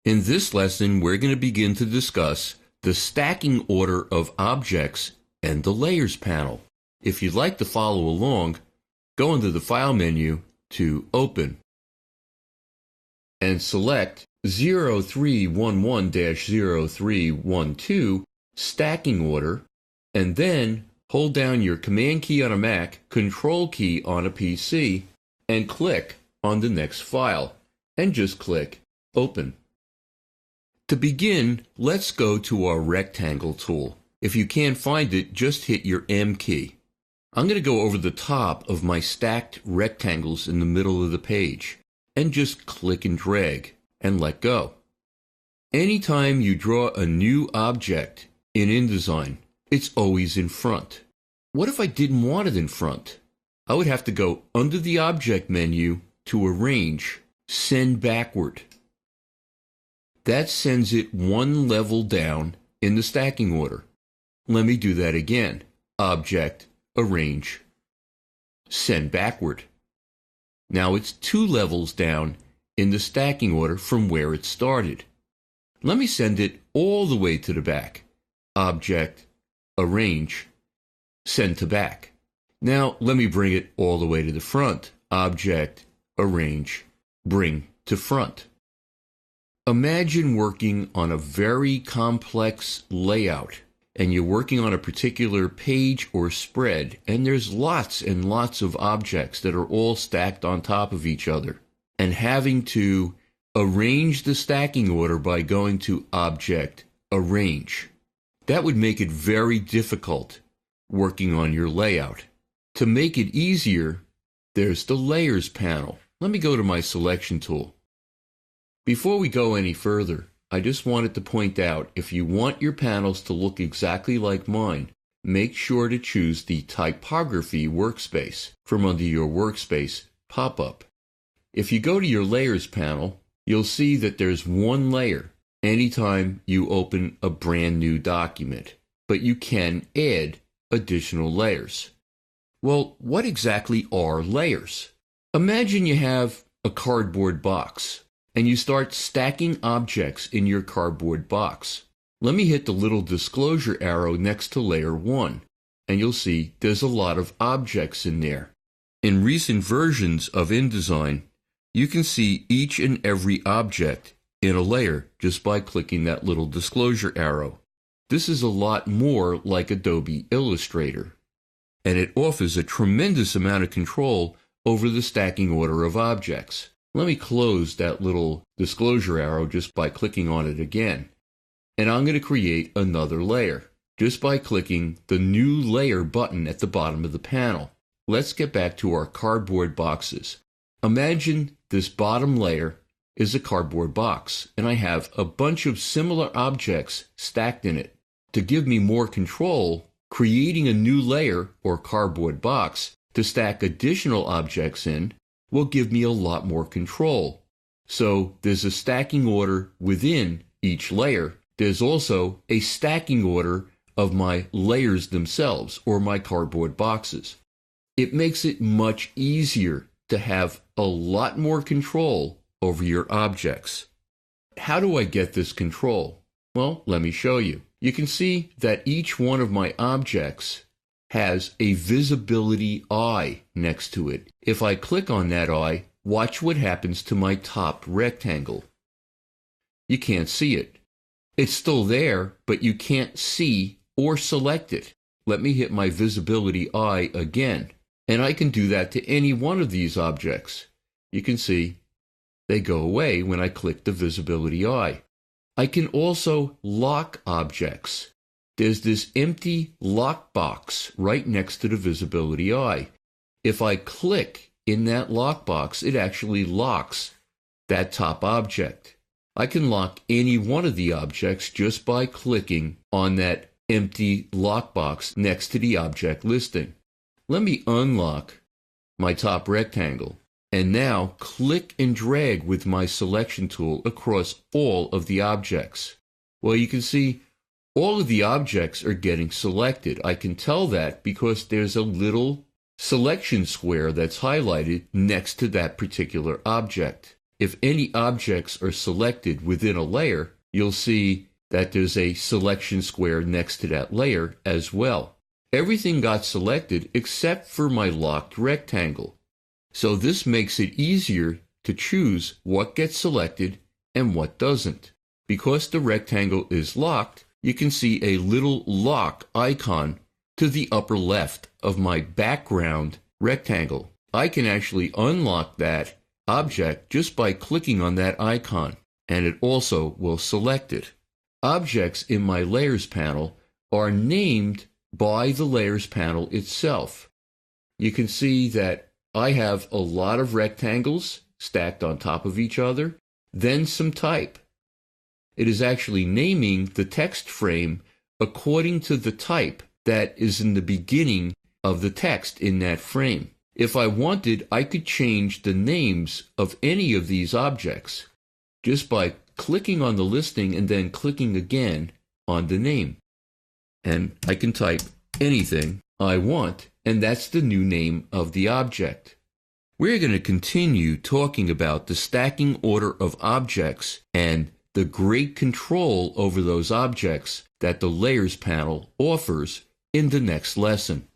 In this lesson, we're going to begin to discuss the stacking order of objects and the Layers panel. If you'd like to follow along, go into the File menu to Open and select 0311-0312 Stacking Order, and then hold down your Command key on a Mac, Control key on a PC, and click on the next file, and just click Open. To begin, let's go to our Rectangle tool. If you can't find it, just hit your M key. I'm going to go over the top of my stacked rectangles in the middle of the page, and just click and drag, and let go. Anytime you draw a new object in InDesign, it's always in front. What if I didn't want it in front? I would have to go under the Object menu to Arrange, Send Backward. That sends it one level down in the stacking order. Let me do that again. Object, Arrange, Send Backward. Now it's two levels down in the stacking order from where it started. Let me send it all the way to the back. Object, Arrange, Send to Back. Now let me bring it all the way to the front. Object, Arrange, Bring to Front. Imagine working on a very complex layout, and you're working on a particular page or spread, and there's lots and lots of objects that are all stacked on top of each other, and having to arrange the stacking order by going to Object, Arrange. That would make it very difficult working on your layout. To make it easier, there's the Layers panel. Let me go to my Selection tool. Before we go any further, I just wanted to point out, if you want your panels to look exactly like mine, make sure to choose the Typography workspace from under your Workspace pop-up. If you go to your Layers panel, you'll see that there's one layer anytime you open a brand new document, but you can add additional layers. Well, what exactly are layers? Imagine you have a cardboard box, and you start stacking objects in your cardboard box. Let me hit the little disclosure arrow next to layer 1, and you'll see there's a lot of objects in there. In recent versions of InDesign, you can see each and every object in a layer just by clicking that little disclosure arrow. This is a lot more like Adobe Illustrator, and it offers a tremendous amount of control over the stacking order of objects. Let me close that little disclosure arrow just by clicking on it again. And I'm going to create another layer just by clicking the New Layer button at the bottom of the panel. Let's get back to our cardboard boxes. Imagine this bottom layer is a cardboard box, and I have a bunch of similar objects stacked in it. To give me more control, creating a new layer or cardboard box to stack additional objects in will give me a lot more control. So there's a stacking order within each layer. There's also a stacking order of my layers themselves, or my cardboard boxes. It makes it much easier to have a lot more control over your objects. How do I get this control? Well, let me show you. You can see that each one of my objects has a visibility eye next to it. If I click on that eye, watch what happens to my top rectangle. You can't see it. It's still there, but you can't see or select it. Let me hit my visibility eye again, and I can do that to any one of these objects. You can see they go away when I click the visibility eye. I can also lock objects. There's this empty lock box right next to the visibility eye. If I click in that lockbox, it actually locks that top object. I can lock any one of the objects just by clicking on that empty lockbox next to the object listing. Let me unlock my top rectangle, and now click and drag with my selection tool across all of the objects. Well, you can see all of the objects are getting selected. I can tell that because there's a little selection square that's highlighted next to that particular object. if any objects are selected within a layer, you'll see that there's a selection square next to that layer as well. Everything got selected except for my locked rectangle. So this makes it easier to choose what gets selected and what doesn't. Because the rectangle is locked, you can see a little lock icon to the upper left of my background rectangle. I can actually unlock that object just by clicking on that icon, and it also will select it. Objects in my Layers panel are named by the Layers panel itself. You can see that I have a lot of rectangles stacked on top of each other, then some type. It is actually naming the text frame according to the type that is in the beginning of the text in that frame. If I wanted, I could change the names of any of these objects just by clicking on the listing and then clicking again on the name. And I can type anything I want, and that's the new name of the object. We're going to continue talking about the stacking order of objects and the great control over those objects that the Layers panel offers in the next lesson.